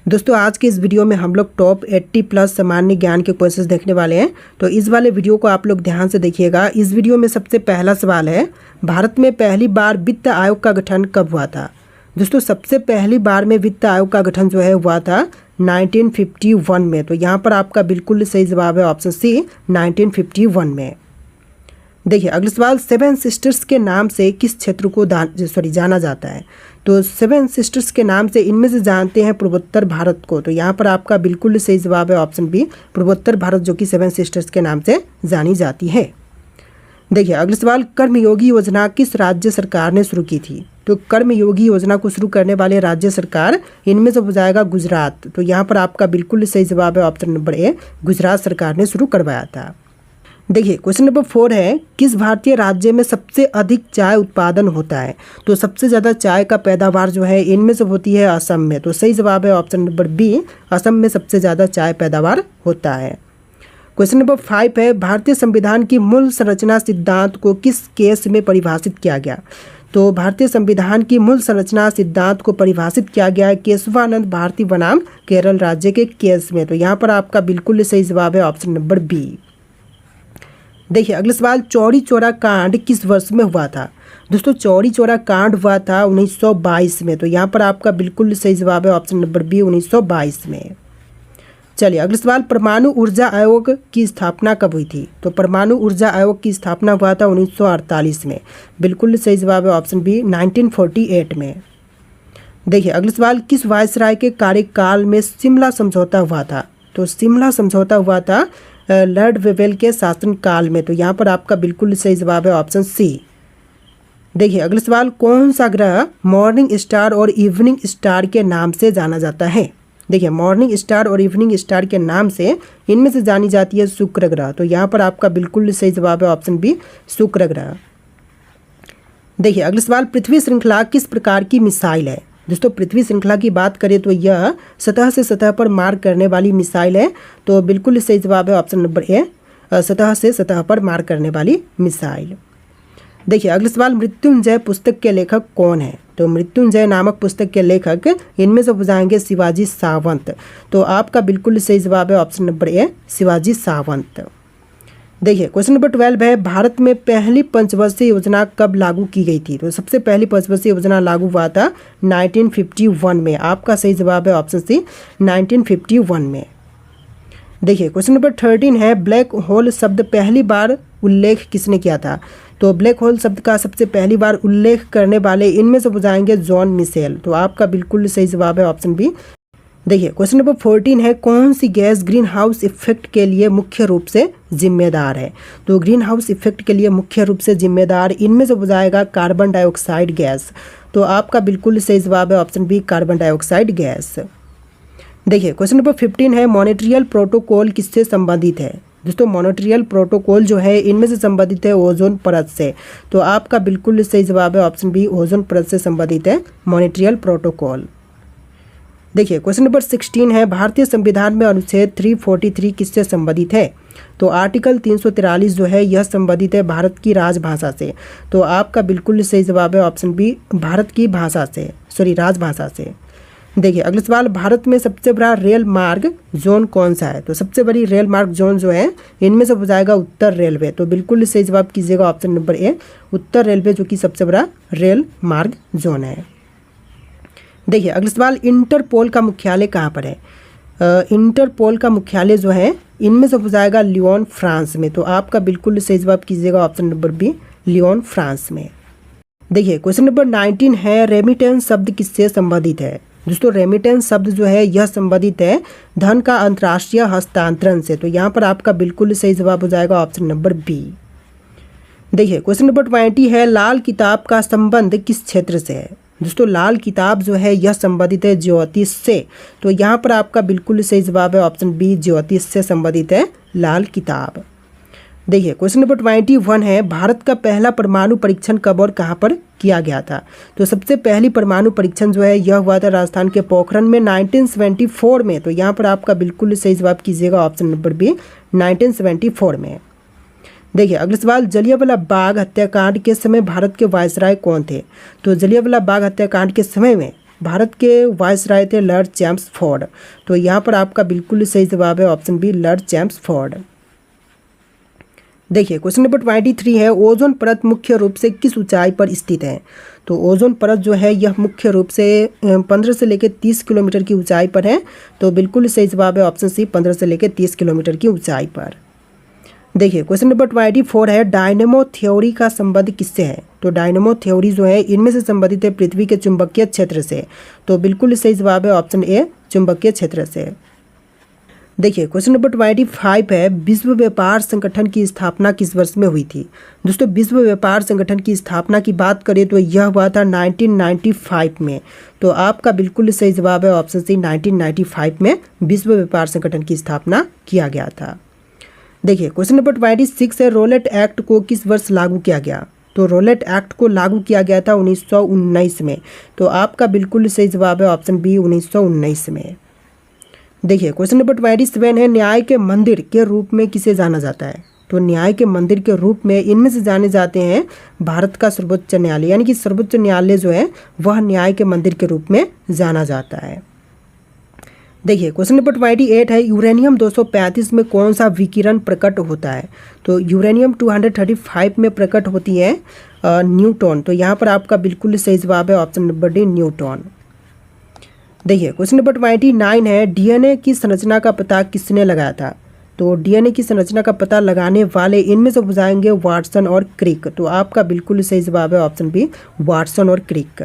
दोस्तों आज के इस वीडियो में हम लोग टॉप 80 प्लस सामान्य ज्ञान के क्वेश्चंस देखने वाले हैं। तो इस वाले वीडियो को आप लोग ध्यान से देखिएगा। इस वीडियो में सबसे पहला सवाल है, भारत में पहली बार वित्त आयोग का गठन कब हुआ था। दोस्तों सबसे पहली बार में वित्त आयोग का गठन जो है हुआ था 1951 में। तो यहाँ पर आपका बिल्कुल सही जवाब है ऑप्शन सी 1951 में। देखिए अगला सवाल, सेवन सिस्टर्स के नाम से किस क्षेत्र को जाना जाता है। तो सेवन सिस्टर्स के नाम से इनमें से जानते हैं पूर्वोत्तर भारत को। तो यहाँ पर आपका बिल्कुल सही जवाब है ऑप्शन बी पूर्वोत्तर भारत, जो कि सेवन सिस्टर्स के नाम से जानी जाती है। देखिए अगला सवाल, कर्मयोगी योजना किस राज्य सरकार ने शुरू की थी। तो कर्मयोगी योजना को शुरू करने वाले राज्य सरकार इनमें से हो जाएगा गुजरात। तो यहाँ पर आपका बिल्कुल सही जवाब है ऑप्शन नंबर ए, गुजरात सरकार ने शुरू करवाया था। देखिए क्वेश्चन नंबर 4 है, किस भारतीय राज्य में सबसे अधिक चाय उत्पादन होता है। तो सबसे ज़्यादा चाय का पैदावार जो है इनमें से होती है असम में। तो सही जवाब है ऑप्शन नंबर बी, असम में सबसे ज़्यादा चाय पैदावार होता है। क्वेश्चन नंबर 5 है, भारतीय संविधान की मूल संरचना सिद्धांत को किस केस में परिभाषित किया गया। तो भारतीय संविधान की मूल संरचना सिद्धांत को परिभाषित किया गया है केशवानंद भारती बनाम केरल राज्य के केस में। तो यहाँ पर आपका बिल्कुल सही जवाब है ऑप्शन नंबर बी। देखिए अगला सवाल, चौरी चौरा कांड किस वर्ष में हुआ था। दोस्तों चौरी चौरा कांड हुआ था 1922 में। तो यहाँ पर आपका बिल्कुल सही जवाब है ऑप्शन नंबर बी 1922 में। चलिए अगला सवाल, परमाणु ऊर्जा आयोग की स्थापना कब हुई थी। तो परमाणु ऊर्जा आयोग की स्थापना हुआ था 1948 में। बिल्कुल सही जवाब है ऑप्शन बी 1948 में। देखिए अगला सवाल, किस वायसराय के कार्यकाल में शिमला समझौता हुआ था। तो शिमला समझौता हुआ था लॉर्ड वेवेल के शासनकाल में। तो यहाँ पर आपका बिल्कुल सही जवाब है ऑप्शन सी। देखिए अगला सवाल, कौन सा ग्रह मॉर्निंग स्टार और इवनिंग स्टार के नाम से जाना जाता है। देखिए मॉर्निंग स्टार और इवनिंग स्टार के नाम से इनमें से जानी जाती है शुक्र ग्रह। तो यहाँ पर आपका बिल्कुल सही जवाब है ऑप्शन बी शुक्र ग्रह। देखिए अगला सवाल, पृथ्वी श्रृंखला किस प्रकार की मिसाइल है। दोस्तों पृथ्वी श्रृंखला की बात करें तो यह सतह से सतह पर मार करने वाली मिसाइल है। तो बिल्कुल सही जवाब है ऑप्शन नंबर ए, सतह से सतह पर मार करने वाली मिसाइल। देखिए अगला सवाल, मृत्युंजय पुस्तक के लेखक कौन है। तो मृत्युंजय नामक पुस्तक के लेखक इनमें से हो जाएंगे शिवाजी सावंत। तो आपका बिल्कुल सही जवाब है option number A Shivaji Sawant. देखिए क्वेश्चन नंबर 12 है, भारत में पहली पंचवर्षीय योजना कब लागू की गई थी। तो सबसे पहली पंचवर्षीय योजना लागू हुआ था 1951 में। आपका सही जवाब है ऑप्शन सी 1951 में। देखिए क्वेश्चन नंबर 13 है, ब्लैक होल शब्द पहली बार उल्लेख किसने किया था। तो ब्लैक होल शब्द का सबसे पहली बार उल्लेख करने वाले इनमें से हो जाएंगे जॉन मिशेल। तो आपका बिल्कुल सही जवाब है ऑप्शन बी। देखिए क्वेश्चन नंबर 14 है, कौन सी गैस ग्रीन हाउस इफेक्ट के लिए मुख्य रूप से जिम्मेदार है। तो ग्रीन हाउस इफेक्ट के लिए मुख्य रूप से जिम्मेदार इनमें से हो जाएगा कार्बन डाइऑक्साइड गैस। तो आपका बिल्कुल सही जवाब है option B carbon dioxide gas. देखिए क्वेश्चन नंबर 15 है, मॉन्ट्रियल प्रोटोकॉल किससे संबंधित है। दोस्तों मॉन्ट्रियल प्रोटोकॉल जो है इनमें से संबंधित है ओजोन परत से। तो आपका बिल्कुल सही जवाब है ऑप्शन बी ओजोन परत से संबंधित है मॉन्ट्रियल प्रोटोकॉल। देखिए क्वेश्चन नंबर 16 है, भारतीय संविधान में अनुच्छेद 343 किससे संबंधित है। तो आर्टिकल 343 जो है यह संबंधित है भारत की राजभाषा से। तो आपका बिल्कुल सही जवाब है ऑप्शन बी भारत की भाषा से, राजभाषा से। देखिए अगला सवाल, भारत में सबसे बड़ा रेल मार्ग जोन कौन सा है। तो सबसे बड़ी रेल मार्ग जोन जो है इनमें से हो जाएगा उत्तर रेलवे। तो बिल्कुल सही जवाब कीजिएगा option number A Uttar railway, जो कि सबसे बड़ा रेल मार्ग जोन है। देखिए अगला सवाल, इंटरपोल का मुख्यालय कहाँ पर है। इंटरपोल का मुख्यालय जो है इनमें से हो जाएगा लियोन फ्रांस में। तो आपका बिल्कुल सही जवाब कीजिएगा option number B Lyon France में। देखिए क्वेश्चन नंबर 19 है, रेमिटेंस शब्द किससे संबंधित है। दोस्तों रेमिटेंस शब्द जो है यह संबंधित है धन का अंतर्राष्ट्रीय हस्तांतरण से। तो यहाँ पर आपका बिल्कुल सही जवाब हो जाएगा ऑप्शन नंबर बी। देखिए क्वेश्चन नंबर 20 है, लाल किताब का संबंध किस क्षेत्र से है। दोस्तों लाल किताब जो है यह संबंधित है ज्योतिष से। तो यहाँ पर आपका बिल्कुल सही जवाब है ऑप्शन बी ज्योतिष से संबंधित है लाल किताब। देखिए क्वेश्चन नंबर 21 है, भारत का पहला परमाणु परीक्षण कब और कहाँ पर किया गया था। तो सबसे पहली परमाणु परीक्षण जो है यह हुआ था राजस्थान के पोखरण में 1974 में। तो यहाँ पर आपका बिल्कुल सही जवाब कीजिएगा ऑप्शन नंबर बी 1974 में। देखिए अगला सवाल, जलियांवाला बाग हत्याकांड के समय भारत के वायसराय कौन थे। तो जलियांवाला बाग हत्याकांड के समय में भारत के वायसराय थे लॉर्ड चैम्सफोर्ड। तो यहाँ पर आपका बिल्कुल सही जवाब है ऑप्शन बी, लॉर्ड चैम्सफोर्ड। देखिए क्वेश्चन नंबर 23 है, ओजोन परत मुख्य रूप से किस ऊंचाई पर स्थित है? तो ओजोन परत जो है यह मुख्य रूप से 15 से लेकर 30 किलोमीटर की ऊंचाई पर है। तो बिल्कुल सही जवाब है ऑप्शन सी, 15 से लेकर 30 किलोमीटर की ऊंचाई पर। देखिए क्वेश्चन नंबर 24 है, डायनेमो थ्योरी का संबंध किससे है? तो डायनेमो थ्योरी जो है इनमें से संबंधित है पृथ्वी के चुंबकीय क्षेत्र से। तो बिल्कुल सही जवाब है ऑप्शन ए, चुंबकीय क्षेत्र से। देखिए क्वेश्चन नंबर 25 है, विश्व व्यापार संगठन की स्थापना किस वर्ष में हुई थी? दोस्तों विश्व व्यापार संगठन की स्थापना की बात करें तो यह हुआ था 1995 में। तो आपका बिल्कुल सही जवाब है ऑप्शन सी, 1995 में विश्व व्यापार संगठन की स्थापना किया गया था। देखिए क्वेश्चन नंबर 26 है, रोलेट एक्ट को किस वर्ष लागू किया गया? तो रोलेट एक्ट को लागू किया गया था 1919 में। तो आपका बिल्कुल सही जवाब है ऑप्शन बी, 1919 में। देखिए क्वेश्चन नंबर 27 है, न्याय के मंदिर के रूप में किसे जाना जाता है? तो न्याय के मंदिर के रूप में इनमें से जाने जाते हैं भारत का सर्वोच्च न्यायालय, यानी कि सर्वोच्च न्यायालय जो है वह न्याय के मंदिर के रूप में जाना जाता है। देखिए क्वेश्चन नंबर 28 है, यूरेनियम 235 में कौन सा विकिरण प्रकट होता है? तो यूरेनियम 235 में प्रकट होती है न्यूट्रॉन। तो यहाँ पर आपका बिल्कुल सही जवाब है ऑप्शन नंबर डी, न्यूट्रॉन। देखिए क्वेश्चन नंबर 29 है, डीएनए की संरचना का पता किसने लगाया था? तो डीएनए की संरचना का पता लगाने वाले इनमें से बुझाएंगे वाटसन और क्रिक। तो आपका बिल्कुल सही जवाब है ऑप्शन बी, वाटसन और क्रिक।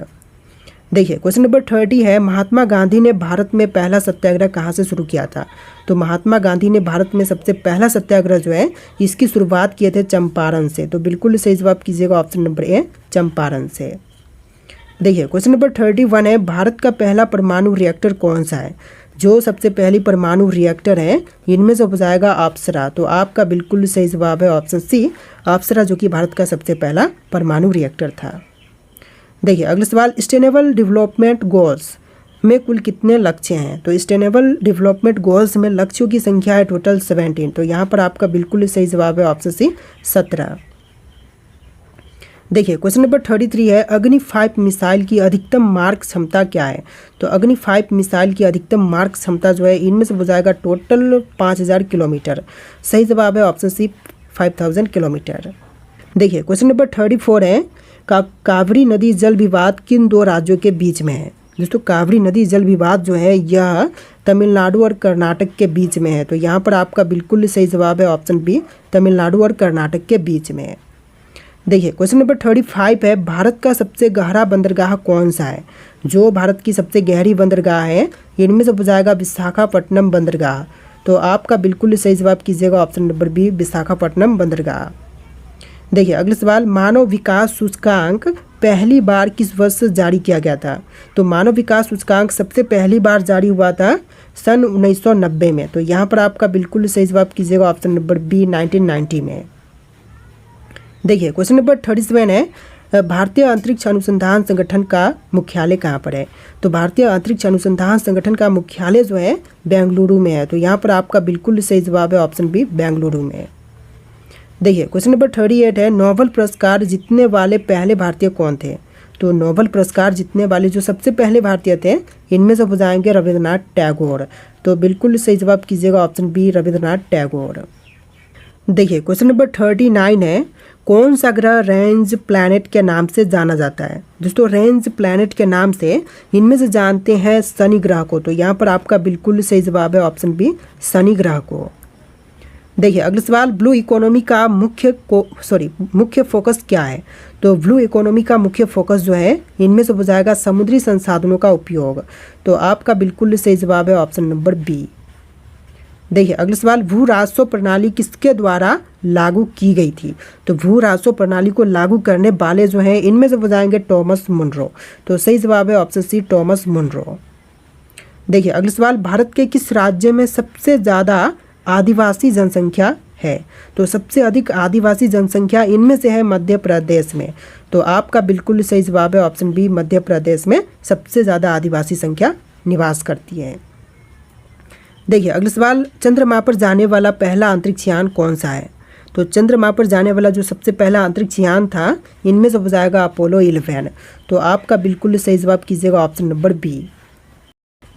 देखिए क्वेश्चन नंबर 30 है, महात्मा गांधी ने भारत में पहला सत्याग्रह कहाँ से शुरू किया था? तो महात्मा गांधी ने भारत में सबसे पहला सत्याग्रह जो है इसकी शुरुआत किए थे चंपारण से। तो बिल्कुल सही जवाब कीजिएगा ऑप्शन नंबर ए, चंपारण से। देखिए क्वेश्चन नंबर 31 है, भारत का पहला परमाणु रिएक्टर कौन सा है? जो सबसे पहली परमाणु रिएक्टर है इनमें से हो जाएगा अप्सरा। तो आपका बिल्कुल सही जवाब है ऑप्शन सी, अप्सरा, जो कि भारत का सबसे पहला परमाणु रिएक्टर था। देखिए अगला सवाल, सस्टेनेबल डेवलपमेंट गोल्स में कुल कितने लक्ष्य हैं? तो सस्टेनेबल डेवलपमेंट गोल्स में लक्ष्यों की संख्या है टोटल 17। तो यहाँ पर आपका बिल्कुल सही जवाब है ऑप्शन सी, 17। देखिए क्वेश्चन नंबर 33 है, अग्नि 5 मिसाइल की अधिकतम मार्ग क्षमता क्या है? तो अग्नि 5 मिसाइल की अधिकतम मार्ग क्षमता जो है इनमें से हो जाएगा टोटल 5000 किलोमीटर। सही जवाब है ऑप्शन सी, 5000 किलोमीटर। देखिए क्वेश्चन नंबर 34 है, कावेरी नदी जल विवाद किन दो राज्यों के बीच में है? दोस्तों कावेरी नदी जल विवाद जो है यह तमिलनाडु और कर्नाटक के बीच में है। तो यहाँ पर आपका बिल्कुल सही जवाब है ऑप्शन बी, तमिलनाडु और कर्नाटक के बीच में है। देखिए क्वेश्चन नंबर 35 है, भारत का सबसे गहरा बंदरगाह कौन सा है? जो भारत की सबसे गहरी बंदरगाह है इनमें से हो जाएगा विशाखापट्टनम बंदरगाह। तो आपका बिल्कुल सही जवाब कीजिएगा ऑप्शन नंबर बी, विशाखापट्टनम बंदरगाह। देखिए अगला सवाल, मानव विकास सूचकांक पहली बार किस वर्ष जारी किया गया था? तो मानव विकास सूचकांक सबसे पहली बार जारी हुआ था सन 1990 में। तो यहाँ पर आपका बिल्कुल सही जवाब कीजिएगा ऑप्शन नंबर बी, 1990 में। देखिए क्वेश्चन नंबर 37 है, भारतीय अंतरिक्ष अनुसंधान संगठन का मुख्यालय कहाँ पर है? तो भारतीय अंतरिक्ष अनुसंधान संगठन का मुख्यालय जो है बेंगलुरु में है। तो यहाँ पर आपका बिल्कुल सही जवाब है ऑप्शन बी, बेंगलुरु में। देखिए क्वेश्चन नंबर 38 है, नोबेल पुरस्कार जीतने वाले पहले भारतीय कौन थे? तो नोबेल पुरस्कार जीतने वाले जो सबसे पहले भारतीय थे इनमें से हो जाएंगे रविंद्रनाथ टैगोर। तो बिल्कुल सही जवाब कीजिएगा ऑप्शन बी, रविंद्रनाथ टैगोर। देखिए क्वेश्चन नंबर 39 है, कौन सा ग्रह रेंज प्लैनेट के नाम से जाना जाता है? दोस्तों रेंज प्लैनेट के नाम से इनमें से जानते हैं शनि ग्रह को। तो यहाँ पर आपका बिल्कुल सही जवाब है ऑप्शन बी, शनि ग्रह को। देखिए अगला सवाल, ब्लू इकोनॉमी का मुख्य फोकस क्या है? तो ब्लू इकोनॉमी का मुख्य फोकस जो है इनमें से हो जाएगा समुद्री संसाधनों का उपयोग। तो आपका बिल्कुल सही जवाब है ऑप्शन नंबर बी। देखिए अगला सवाल, भू राजस्व प्रणाली किसके द्वारा लागू की गई थी? तो भू राजस्व प्रणाली को लागू करने वाले जो हैं इनमें से हो जाएंगे टॉमस मुनरो। तो सही जवाब है ऑप्शन सी, टॉमस मुनरो। देखिए अगला सवाल, भारत के किस राज्य में सबसे ज़्यादा आदिवासी जनसंख्या है? तो सबसे अधिक आदिवासी जनसंख्या इनमें से है मध्य प्रदेश में। तो आपका बिल्कुल सही जवाब है ऑप्शन बी, मध्य प्रदेश में सबसे ज़्यादा आदिवासी संख्या निवास करती है। देखिए अगला सवाल, चंद्रमा पर जाने वाला पहला अंतरिक्ष यान कौन सा है? तो चंद्रमा पर जाने वाला जो सबसे पहला अंतरिक्ष यान था, इनमें से हो जाएगा अपोलो 11। तो आपका बिल्कुल सही जवाब कीजिएगा ऑप्शन नंबर बी।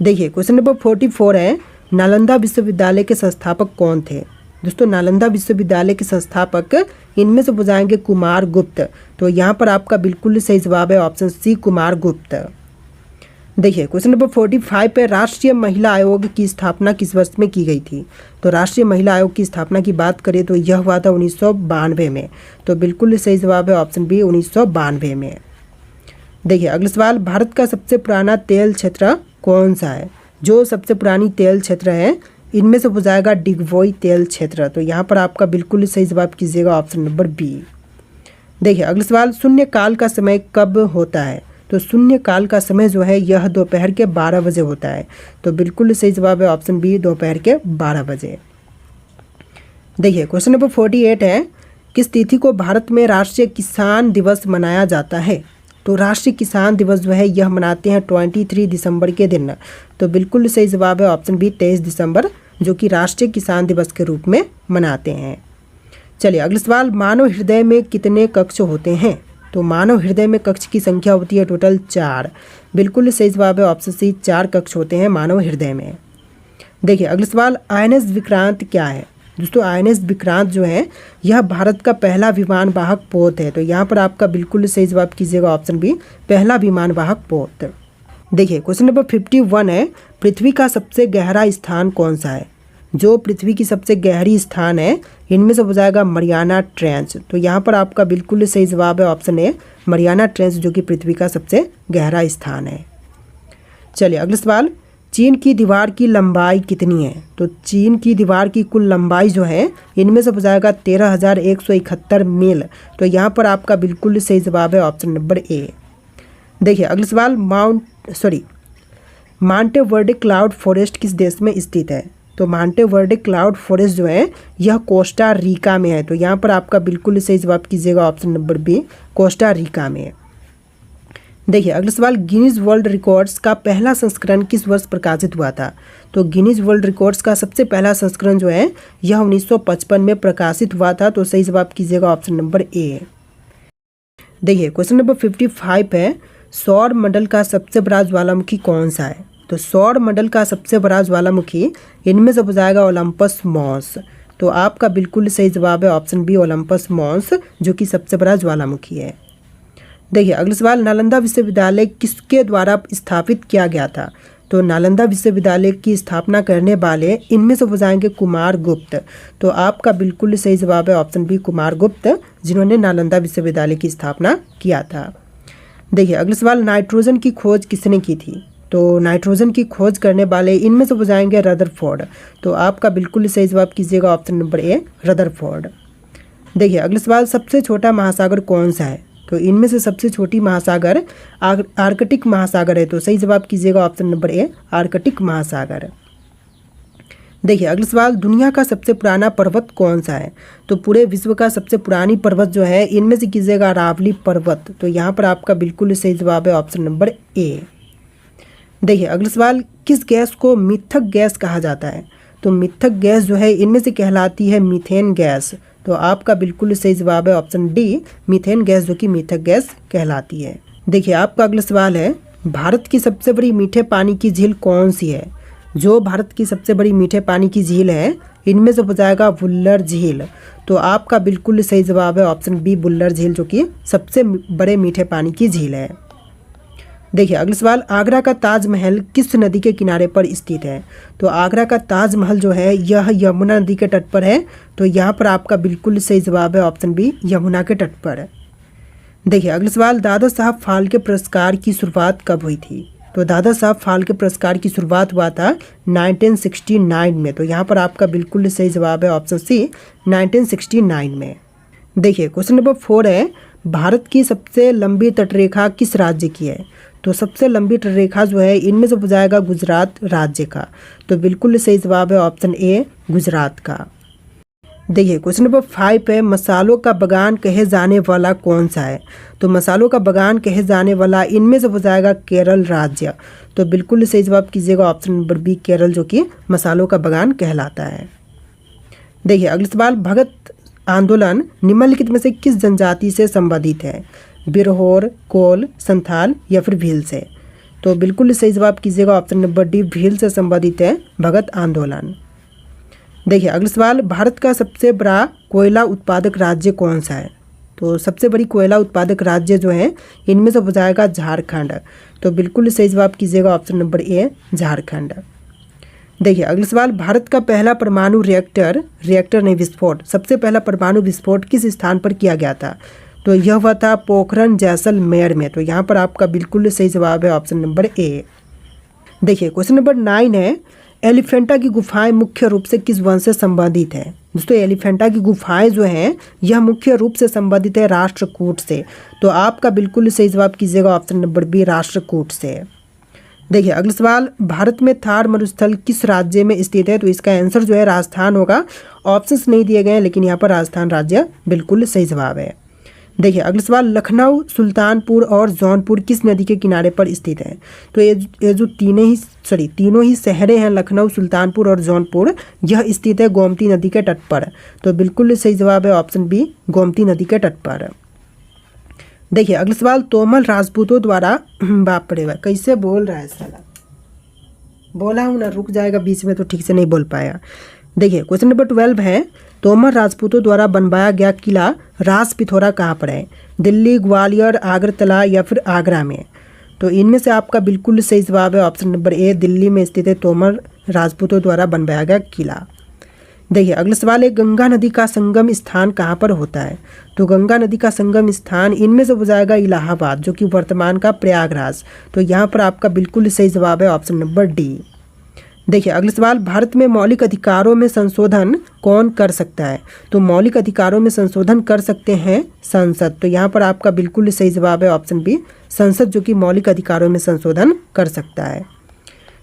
देखिए क्वेश्चन नंबर 44 है, नालंदा विश्वविद्यालय के संस्थापक कौन थे? दोस्तों नालंदा विश्वविद्यालय के संस्थापक इनमें से हो जाएंगे कुमार गुप्त। तो यहाँ पर आपका बिल्कुल सही जवाब है ऑप्शन सी, कुमार गुप्त। देखिए क्वेश्चन नंबर 45 पे, राष्ट्रीय महिला आयोग की स्थापना किस वर्ष में की गई थी? तो राष्ट्रीय महिला आयोग की स्थापना की बात करें तो यह हुआ था 1992 में। तो बिल्कुल सही जवाब है ऑप्शन बी, 1992 में। देखिए अगला सवाल, भारत का सबसे पुराना तेल क्षेत्र कौन सा है? जो सबसे पुरानी तेल क्षेत्र है इनमें से हो जाएगा डिगबोई तेल क्षेत्र। तो यहाँ पर आपका बिल्कुल सही जवाब कीजिएगा ऑप्शन नंबर बी। देखिए अगला सवाल, शून्य काल का समय कब होता है? तो शून्य काल का समय जो है यह दोपहर के 12 बजे होता है। तो बिल्कुल सही जवाब है ऑप्शन बी, दोपहर के 12 बजे। देखिए क्वेश्चन नंबर 48 है, किस तिथि को भारत में राष्ट्रीय किसान दिवस मनाया जाता है? तो राष्ट्रीय किसान दिवस जो है यह मनाते हैं 23 दिसंबर के दिन। तो बिल्कुल सही जवाब है ऑप्शन बी, 23 दिसंबर, जो कि राष्ट्रीय किसान दिवस के रूप में मनाते हैं। चलिए अगला सवाल, मानव हृदय में कितने कक्ष होते हैं? तो मानव हृदय में कक्ष की संख्या होती है टोटल 4। बिल्कुल सही जवाब है ऑप्शन सी, 4 कक्ष होते हैं मानव हृदय में। देखिए अगला सवाल, INS विक्रांत क्या है? दोस्तों INS विक्रांत जो है यह भारत का पहला विमान वाहक पोत है। तो यहाँ पर आपका बिल्कुल सही जवाब कीजिएगा ऑप्शन बी, पहला विमान वाहक पोत। देखिए क्वेश्चन नंबर 51 है, पृथ्वी का सबसे गहरा स्थान कौन सा है? जो पृथ्वी की सबसे गहरी स्थान है इनमें से हो जाएगा मरियाना ट्रेंच। तो यहाँ पर आपका बिल्कुल सही जवाब है ऑप्शन ए, मरियाना ट्रेंच, जो कि पृथ्वी का सबसे गहरा स्थान है। चलिए अगला सवाल, चीन की दीवार की लंबाई कितनी है? तो चीन की दीवार की कुल लंबाई जो है इनमें से हो जाएगा 13,171 मील। तो यहाँ पर आपका बिल्कुल सही जवाब है ऑप्शन नंबर ए। देखिए अगला सवाल, मांटे वर्डे क्लाउड फॉरेस्ट किस देश में स्थित है? तो मांटे वर्डे क्लाउड फॉरेस्ट जो है यह कोस्टा रिका में है। तो यहाँ पर आपका बिल्कुल सही जवाब कीजिएगा option number B, Costa Rica में। देखिए अगला सवाल, गिनीज वर्ल्ड रिकॉर्ड्स का पहला संस्करण किस वर्ष प्रकाशित हुआ था? तो गिनीज वर्ल्ड रिकॉर्ड्स का सबसे पहला संस्करण जो है यह 1955 में प्रकाशित हुआ था। तो सही जवाब कीजिएगा ऑप्शन नंबर ए। देखिए क्वेश्चन नंबर 55 है, सौर मंडल का सबसे बड़ा ज्वालामुखी कौन सा है? तो सौर मंडल का सबसे बड़ा ज्वालामुखी इनमें से हो जाएगा ओलंपस मॉन्स। तो आपका बिल्कुल सही जवाब है ऑप्शन बी, ओलंपस मॉन्स, जो कि सबसे बड़ा ज्वालामुखी है। देखिए अगला सवाल, नालंदा विश्वविद्यालय किसके द्वारा स्थापित किया गया था? तो नालंदा विश्वविद्यालय की स्थापना करने वाले इनमें से हो जाएंगे कुमार गुप्त। तो आपका बिल्कुल सही जवाब है ऑप्शन बी, कुमार गुप्त, जिन्होंने नालंदा विश्वविद्यालय की स्थापना किया था। देखिए अगला सवाल, नाइट्रोजन की खोज किसने की थी? तो नाइट्रोजन की खोज करने वाले इनमें से हो जाएंगे रदरफोर्ड। तो आपका बिल्कुल सही जवाब कीजिएगा ऑप्शन नंबर ए, रदरफोर्ड। देखिए अगला सवाल, सबसे छोटा महासागर कौन सा है? तो इनमें से सबसे छोटी महासागर आर्कटिक महासागर है। तो सही जवाब कीजिएगा ऑप्शन नंबर ए, आर्कटिक महासागर। देखिए अगला सवाल, दुनिया का सबसे पुराना पर्वत कौन सा है? तो पूरे विश्व का सबसे पुरानी पर्वत जो है इनमें से कीजिएगा अरावली पर्वत। तो यहाँ पर आपका बिल्कुल सही जवाब है ऑप्शन नंबर ए। देखिए अगला सवाल, किस गैस को मिथक गैस कहा जाता है? तो मिथक गैस जो है इनमें से कहलाती है मीथेन गैस। तो आपका बिल्कुल सही जवाब है ऑप्शन डी, मीथेन गैस, जो कि मिथक गैस कहलाती है। देखिए आपका अगला सवाल है, भारत की सबसे बड़ी मीठे पानी की झील कौन सी है? जो भारत की सबसे बड़ी मीठे पानी की झील है इनमें से हो जाएगा बुल्लर झील। तो आपका बिल्कुल सही जवाब है ऑप्शन बी, बुल्लर झील, जो कि सबसे बड़े मीठे पानी की झील है। देखिए अगला सवाल, आगरा का ताजमहल किस नदी के किनारे पर स्थित है? तो आगरा का ताजमहल जो है यह यमुना नदी के तट पर है। तो यहाँ पर आपका बिल्कुल सही जवाब है ऑप्शन बी, यमुना के तट पर। देखिए अगला सवाल, दादा साहब फाल्के पुरस्कार की शुरुआत कब हुई थी? तो दादा साहब फाल्के पुरस्कार की शुरुआत हुआ था 1969 में। तो यहाँ पर आपका बिल्कुल सही जवाब है ऑप्शन सी, 1969 में। देखिए क्वेश्चन नंबर 4 है, भारत की सबसे लंबी तटरेखा किस राज्य की है? तो सबसे लंबी तटरेखा जो है इनमें से हो जाएगा गुजरात राज्य का। तो बिल्कुल सही जवाब है ऑप्शन ए, गुजरात का। देखिए क्वेश्चन नंबर 5 है, मसालों का बागान कहे जाने वाला कौन सा है? तो मसालों का बागान कहे जाने वाला इनमें से हो जाएगा केरल राज्य। तो बिल्कुल सही जवाब कीजिएगा ऑप्शन नंबर बी, केरल, जो कि मसालों का बागान कहलाता है। देखिए अगला सवाल, भगत आंदोलन निम्नलिखित में से किस जनजाति से संबंधित है? बिरहोर, कोल, संथाल या फिर भील से? तो बिल्कुल सही जवाब कीजिएगा ऑप्शन नंबर डी, भील से संबंधित है भगत आंदोलन। देखिए अगला सवाल, भारत का सबसे बड़ा कोयला उत्पादक राज्य कौन सा है? तो सबसे बड़ी कोयला उत्पादक राज्य जो है इनमें से हो जाएगा झारखंड। तो बिल्कुल सही जवाब कीजिएगा ऑप्शन नंबर ए, झारखंड। देखिए अगला सवाल, भारत का पहला परमाणु रिएक्टर नहीं विस्फोट, सबसे पहला परमाणु विस्फोट किस स्थान पर किया गया था? तो यह हुआ था पोखरण जैसलमेर में। तो यहाँ पर आपका बिल्कुल सही जवाब है ऑप्शन नंबर ए। देखिए क्वेश्चन नंबर 9 है, एलिफेंटा की गुफाएं मुख्य रूप से किस वंश से संबंधित है? दोस्तों एलिफेंटा की गुफाएं जो हैं यह मुख्य रूप से संबंधित है राष्ट्रकूट से। तो आपका बिल्कुल सही जवाब कीजिएगा ऑप्शन नंबर बी, राष्ट्रकूट से। देखिए अगला सवाल, भारत में थार मरुस्थल किस राज्य में स्थित है? तो इसका आंसर जो है राजस्थान होगा। ऑप्शंस नहीं दिए गए हैं लेकिन यहाँ पर राजस्थान राज्य बिल्कुल सही जवाब है। देखिए अगला सवाल, लखनऊ, सुल्तानपुर और जौनपुर किस नदी के किनारे पर स्थित है? तो ये जो तीनों ही शहरें हैं, लखनऊ, सुल्तानपुर और जौनपुर, यह स्थित है गोमती नदी के तट पर। तो बिल्कुल सही जवाब है ऑप्शन बी, गोमती नदी के तट पर। देखिए अगला सवाल, तोमल राजपूतों द्वारा बाप रे कैसे बोल रहा है साला, बोला हूँ ना रुक जाएगा बीच में तो ठीक से नहीं बोल पाया। देखिए क्वेश्चन नंबर 12 है, तोमर राजपूतों द्वारा बनवाया गया किला राज पिथौरा कहाँ पर है? दिल्ली, ग्वालियर, आगरतला या फिर आगरा में? तो इनमें से आपका बिल्कुल सही जवाब है ऑप्शन नंबर ए, दिल्ली में स्थित है तोमर राजपूतों द्वारा बनवाया गया किला। देखिए अगला सवाल है, गंगा नदी का संगम स्थान कहाँ पर होता है? तो गंगा नदी का संगम स्थान इनमें से हो जाएगा इलाहाबाद, जो कि वर्तमान का प्रयागराज। तो यहाँ पर आपका बिल्कुल सही जवाब है ऑप्शन नंबर डी। देखिए अगला सवाल, भारत में मौलिक अधिकारों में संशोधन कौन कर सकता है? तो मौलिक अधिकारों में संशोधन कर सकते हैं संसद। तो यहाँ पर आपका बिल्कुल सही जवाब है ऑप्शन बी, संसद जो कि मौलिक अधिकारों में संशोधन कर सकता है।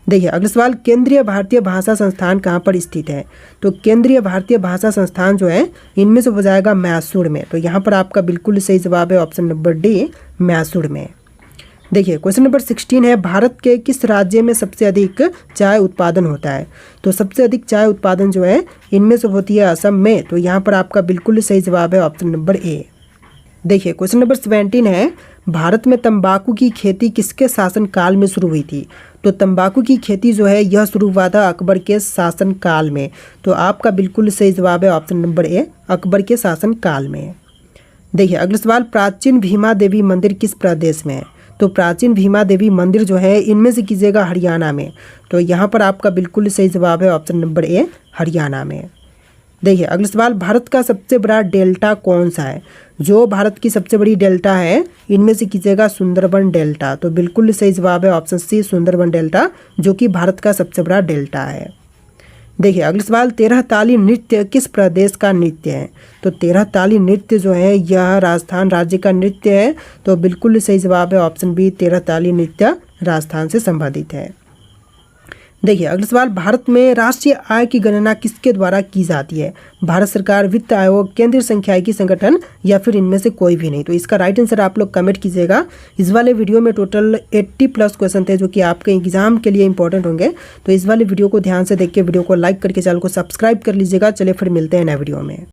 देखिए अगला सवाल, केंद्रीय भारतीय भाषा संस्थान कहाँ पर स्थित है? तो केंद्रीय भारतीय भाषा संस्थान जो है इनमें से हो जाएगा मैसूर में। तो यहाँ पर आपका बिल्कुल सही जवाब है ऑप्शन नंबर डी, मैसूर में। देखिए क्वेश्चन नंबर 16 है, भारत के किस राज्य में सबसे अधिक चाय उत्पादन होता है? तो सबसे अधिक चाय उत्पादन जो है इनमें से होती है असम में। तो यहाँ पर आपका बिल्कुल सही जवाब है ऑप्शन नंबर ए। देखिए क्वेश्चन नंबर 17 है, भारत में तंबाकू की खेती किसके शासनकाल में शुरू हुई थी? तो तंबाकू की खेती जो है यह शुरू हुआ था अकबर के शासनकाल में। तो आपका बिल्कुल सही जवाब है ऑप्शन नंबर ए, अकबर के शासनकाल में। देखिए अगला सवाल, प्राचीन भीमा देवी मंदिर किस प्रदेश में है? तो प्राचीन भीमा देवी मंदिर जो है इनमें से कीजिएगा हरियाणा में। तो यहाँ पर आपका बिल्कुल सही जवाब है ऑप्शन नंबर ए, हरियाणा में। देखिए अगला सवाल, भारत का सबसे बड़ा डेल्टा कौन सा है? जो भारत की सबसे बड़ी डेल्टा है इनमें से कीजिएगा सुंदरबन डेल्टा। तो बिल्कुल सही जवाब है ऑप्शन सी, सुंदरबन डेल्टा, जो कि भारत का सबसे बड़ा डेल्टा है। देखिए अगला सवाल, 13 ताली नृत्य किस प्रदेश का नृत्य है? तो 13 ताली नृत्य जो है यह राजस्थान राज्य का नृत्य है। तो बिल्कुल सही जवाब है ऑप्शन बी, 13 ताली नृत्य राजस्थान से संबंधित है। देखिए अगला सवाल, भारत में राष्ट्रीय आय की गणना किसके द्वारा की जाती है? भारत सरकार, वित्त आयोग, केंद्रीय सांख्यिकी संगठन या फिर इनमें से कोई भी नहीं? तो इसका राइट आंसर आप लोग कमेंट कीजिएगा। इस वाले वीडियो में टोटल 80+ क्वेश्चन थे जो कि आपके एग्जाम के लिए इंपॉर्टेंट होंगे। तो इस वाले वीडियो को ध्यान से देख के वीडियो को लाइक करके चैनल को सब्सक्राइब कर लीजिएगा। चलिए फिर मिलते हैं नए वीडियो में।